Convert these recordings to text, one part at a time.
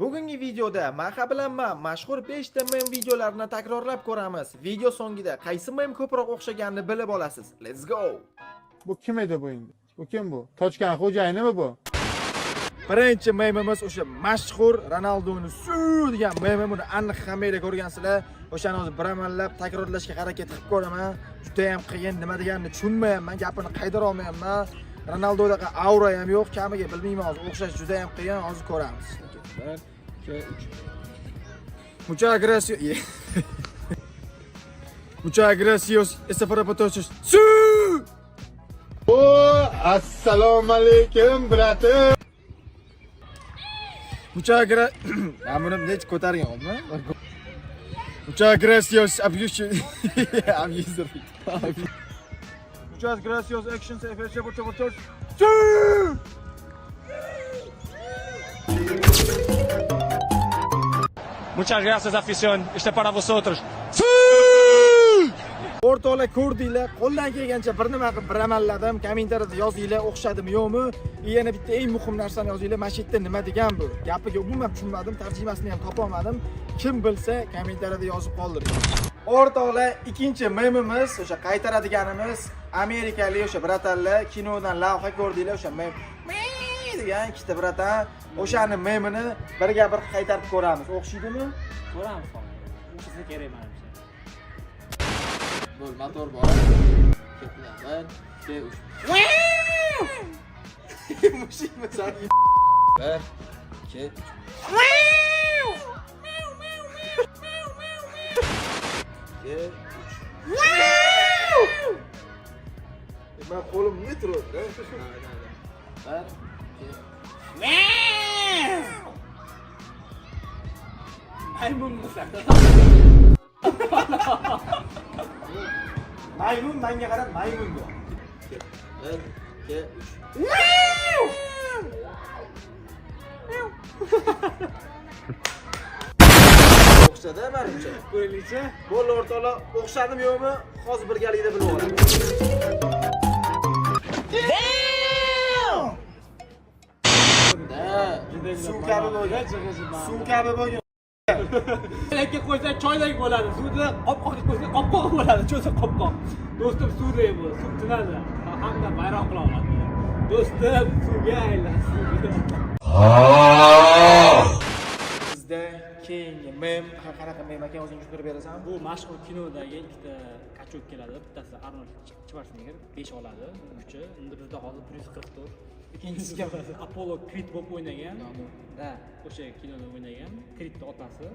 Bugungi videoda Maha bilan mashhur 5 ta mem videolarini takrorlab ko'ramiz. Video so'ngida qaysi mem ko'proq o'xshaganini bilib olasiz. Let's go. Bu kim edi bu endi? Bu kim bu? Tochkan xo'jayinimi bu? Birinchi memimiz o'sha mashhur Ronaldoni su degan memim. Buni aniq hammanglar ko'rgansizlar. O'shani hozir biramallab takrorlashga harakat qilib ko'raman. Juda ham qiyin, nima deganini tushunmayapman, gapini qaydara olmayapman. Ronaldoda aura ham yo'q, kamiga bilmayman hozir. O'xshash juda ham qiyin, hozir ko'ramiz. 1, 2, 3. Muchas gracias. Muchas gracias. Ese para todos. ¡Sí! Oh, assalomu alaykum, brother. Muchas gracias. Buni nech ko'targanman. Muchas gracias. Muchas gracias. Action se por todos. ¡Sí! Muchas gracias, afición. Este para vosotros. O'rtoqlar ko'rdinglar, qo'ldan kelgancha bir nima qilib biramalladim. Kommentariyada yozinglar, o'xshadimi yo'qmi? Yana bitta eng muhim narsani yozinglar. Mana shu yerda nima degan bu? Gapiga umuman tushunmadim, tarjimasini ham topa olmadim. Kim bilsa kommentariyada yozib qoldiring. O'rtoqlar, ikkinchi memimiz, o'sha qaytaradiganimiz amerikalik o'sha bratanlar kinodan lavha ko'rdinglar, o'sha mem degan ikkita bratan, o'shani memini birga bir qaytarib ko'ramiz. O'xshaydimi? Ko'ramiz. O'xshasa kerak menimcha. Bo'l, motor bor. Ketlar. 1, 2, 3. Mushik misal. 1, 2, 3. Ben kolum ne turdu? Ben Maymun musan? maymun menga qarab maymun bu. 1, 2, 3. O'xshadi menimcha. Ko'raylikchi. Bo'l o'rtoqlar, o'xshadimi yo'qmi? Hozir birgalikda bilib olamiz. Suv kabi bo'lgan. Suv kabi bo'lgan. Elekka qo'ysa choydek bo'ladi. Suvda qopqoqni qo'ysa qopqoq bo'ladi. Cho'sa qopqoq. Do'stim suvda bu. Suv tinadi. Hamda bayroq qila oladi. Do'stim suvga aylansin. Bizda keyingi mem, qanaqa mem ekan o'zing tushuntirib berasan? Bu mashhur kinodagi ikkita kachok keladi. Bittasi Arnold Schwarzenegger 5 oladi. Kuchi. Endi bizda hozir 144. Ikkinchisi kim? Apollo Creed bo'lib o'ynagan. Da, o'sha kinoda o'ynagan. Creedning otasi.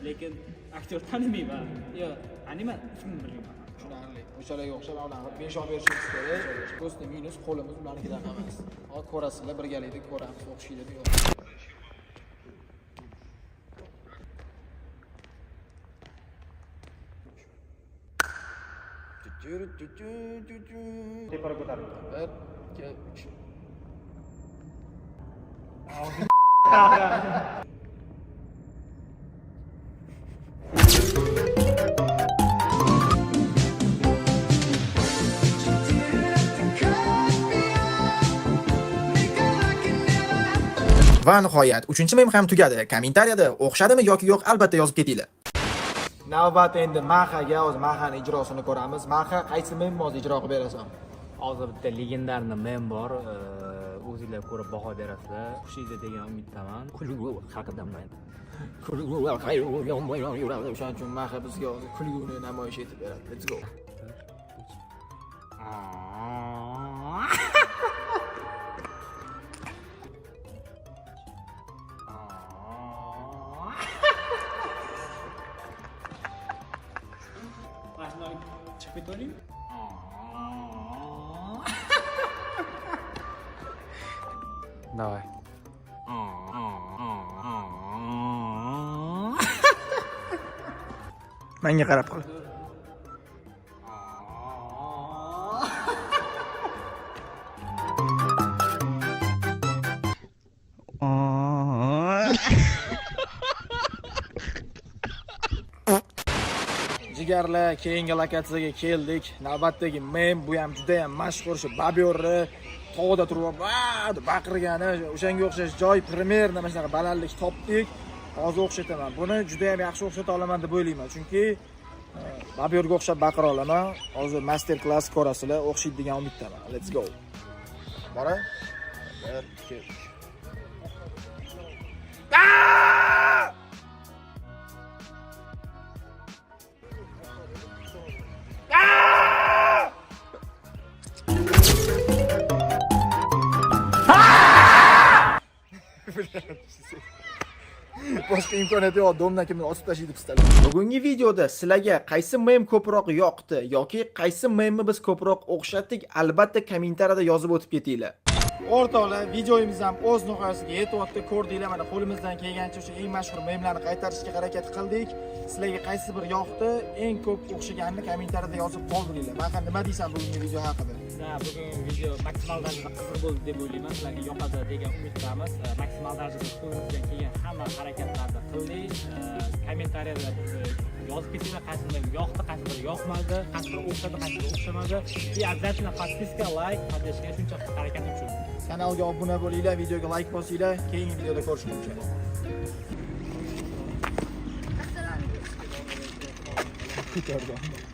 Lekin aktyor tanimayman. Yo, animat ismini bilmayman. Tushunarli. O'shalarga o'xshab ularni 5 olib berishimiz kerak. Do'sti minus qo'limiz ularnikidan emas. Hozir ko'rasizlar, birgalikda ko'ramiz, o'xshaydimi yo'q. Tepara ko'tarib. 1, 2, 3. Va nihoyat 3-mem ham tugadi. Kommentariyada o'xshadimi yoki yo'q albatta yozib ketinglar. Navbat endi Mahaga, o'zi Mahani ijrosini ko'ramiz. Maha qaysi memni o'zi ijro qilib berasan? Hozir bitta legendarni mem bor. O'zingizlar ko'rib baho berasizlar. Xushingizga degan umiddaman. Kulgu haqida men. O'shaning uchun Maha bizga hozir kulguni namoyish etib beradi. Let's go. Mashina chiqib ketavering. Давай. Menga qarab qil. Jigarlar, keyingi lokatsiyaga keldik. Navbatdagi mem bu ham juda ham mashhur shu Babyorni tog'da turib va deb baqirgani, o'shanga o'xshash joy primerna mana shunaqa balandlik topdik. Hozir o'xshataman. Buni juda ham yaxshi o'xshata olaman deb o'ylayman, chunki Babyorga o'xshab baqira olaman. Hozir master klass ko'rasizlar, o'xshaydi degan umiddaman. Let's go. Bora. 1 2 3. Boshqa imkoniyati yo'q, domna kimni osib tashlaydi pistolet. Bugungi videoda sizlarga qaysi mem ko'proq yoqdi yoki qaysi memni biz ko'proq o'xshatdik, albatta kommentariyada yozib o'tib ketinglar. O'rtoqlar, videomiz ham o'z nihoyasiga yetyapti. Ko'rdinglar, mana qo'limizdan kelgancha o'sha eng mashhur memlarni qaytarishga harakat qildik. Sizlarga qaysi bir yoqdi, eng ko'p o'xshaganini kommentariyada yozib qoldiringlar. Mana nima deysan bugungi video haqida? Bugungi video maksimal darajada qiziq bo'ldi deb o'ylayman. Sizlarga yoqadi degan umiddamiz. Maksimal darajada qo'limizdan kelgan hamma harakatlarni qildik. Kommentariyada yozib ketinglar, qaysi biri yoqdi, qaysi biri yoqmadi, qaysi biri o'xshadi, qaysi biri o'xshamadi. И обязательно подписка, лайk, поддержка shuncha harakat uchun. Kanalga obuna bo'linglar, videoga like bosinglar. Keyingi videoda ko'rishguncha. Assalomu alaykum.